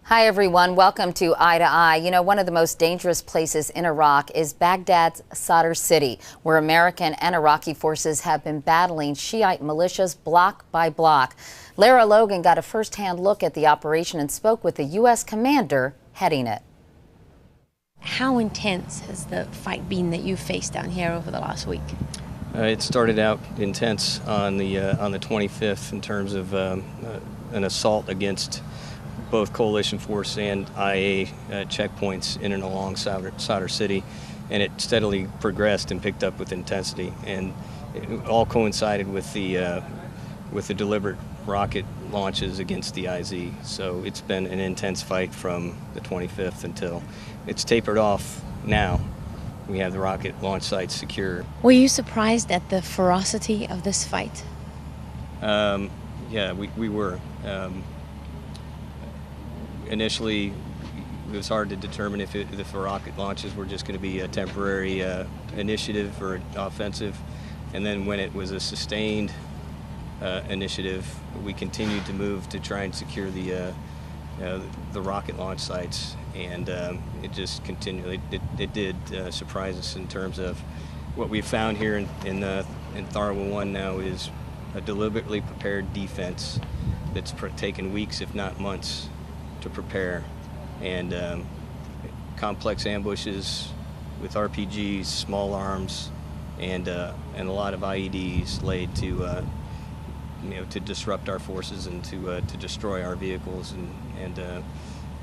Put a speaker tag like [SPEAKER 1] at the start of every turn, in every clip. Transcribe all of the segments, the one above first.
[SPEAKER 1] Hi, everyone. Welcome to Eye to Eye. You know, one of the most dangerous places in Iraq is Baghdad's Sadr city, where American and Iraqi forces have been battling Shiite militias block by block. Lara Logan got a first-hand look at the operation and spoke with the U.S. commander heading it.
[SPEAKER 2] How intense has the fight been that you've faced down here over the last week?
[SPEAKER 3] It started out intense on the 25th in terms of an assault against both coalition force and IA checkpoints in and along Sadr city, and it steadily progressed and picked up with intensity, and it all coincided with the deliberate rocket launches against the IZ. So it's been an intense fight from the 25th until it's tapered off now. We have the rocket launch sites secure.
[SPEAKER 2] Were you surprised at the ferocity of this fight?
[SPEAKER 3] Yeah, we were. Initially, it was hard to determine if the rocket launches were just going to be a temporary initiative or offensive, and then when it was a sustained initiative, we continued to move to try and secure the rocket launch sites, and it just continually it did surprise us in terms of what we found here in Tharwa 1 now is a deliberately prepared defense that's taken weeks, if not months, to prepare, and complex ambushes with RPGs, small arms, and a lot of IEDs laid to to disrupt our forces and to destroy our vehicles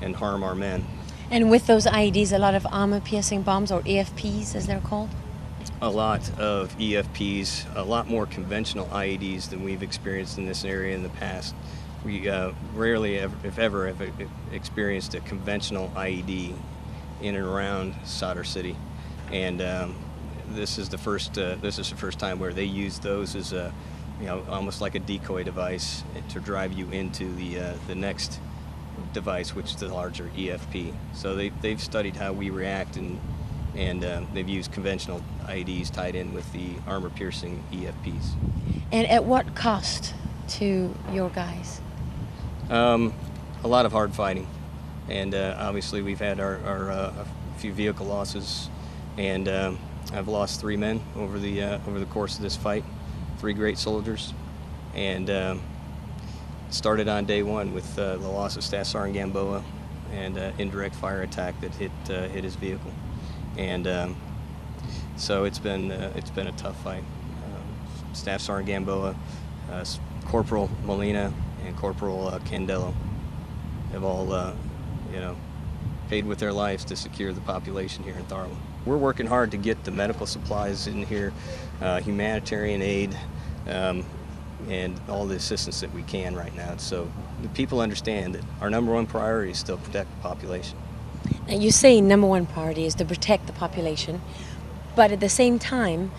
[SPEAKER 3] and harm our men.
[SPEAKER 2] And with those IEDs, a lot of armor-piercing bombs, or EFPs as they're called?
[SPEAKER 3] A lot of EFPs, a lot more conventional IEDs than we've experienced in this area in the past. We rarely, if ever, have experienced a conventional IED in and around Sadr city, and this is the first time where they use those as a, almost like a decoy device to drive you into the next device, which is the larger EFP. So they've studied how we react, and they've used conventional IEDs tied in with the armor-piercing EFPs.
[SPEAKER 2] And at what cost to your guys?
[SPEAKER 3] A lot of hard fighting, and obviously we've had a few vehicle losses, and I've lost 3 men over the course of this fight, 3 great soldiers, and started on day 1 with the loss of Staff Sergeant Gamboa and indirect fire attack that hit his vehicle, and so it's been a tough fight. Staff Sergeant Gamboa, Corporal Molina, and Corporal Candelo have all, paid with their lives to secure the population here in Tharwa. We're working hard to get the medical supplies in here, humanitarian aid, and all the assistance that we can right now. So the people understand that our #1 priority is still protect the population.
[SPEAKER 2] Now, you say #1 priority is to protect the population, but at the same time,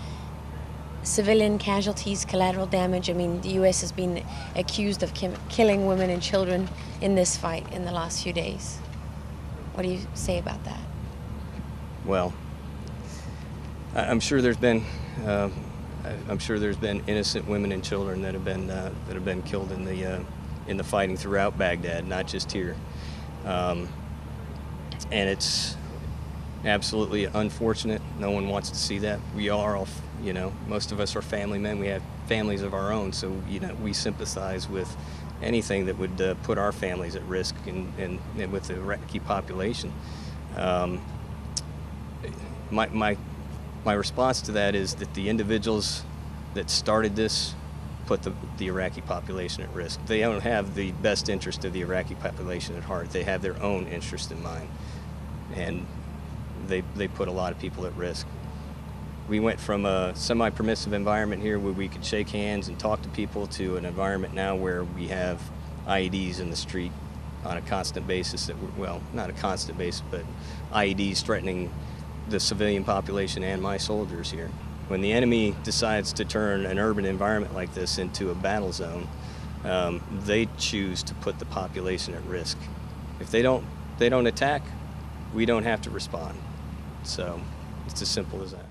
[SPEAKER 2] civilian casualties, collateral damage. I mean, the U.S. has been accused of killing women and children in this fight in the last few days. What do you say about that? Well,
[SPEAKER 3] I'm sure there's been innocent women and children that have been killed in the fighting throughout Baghdad, not just here, and it's absolutely unfortunate. No one wants to see that. We are all, most of us are family men. We have families of our own, so we sympathize with anything that would put our families at risk and with the Iraqi population. My response to that is that the individuals that started this put the Iraqi population at risk. They don't have the best interest of the Iraqi population at heart. They have their own interest in mind, and they put a lot of people at risk. We went from a semi-permissive environment here where we could shake hands and talk to people to an environment now where we have IEDs in the street on a constant basis, well, not a constant basis, but IEDs threatening the civilian population and my soldiers here. When the enemy decides to turn an urban environment like this into a battle zone, they choose to put the population at risk. If they don't attack, we don't have to respond. So it's as simple as that.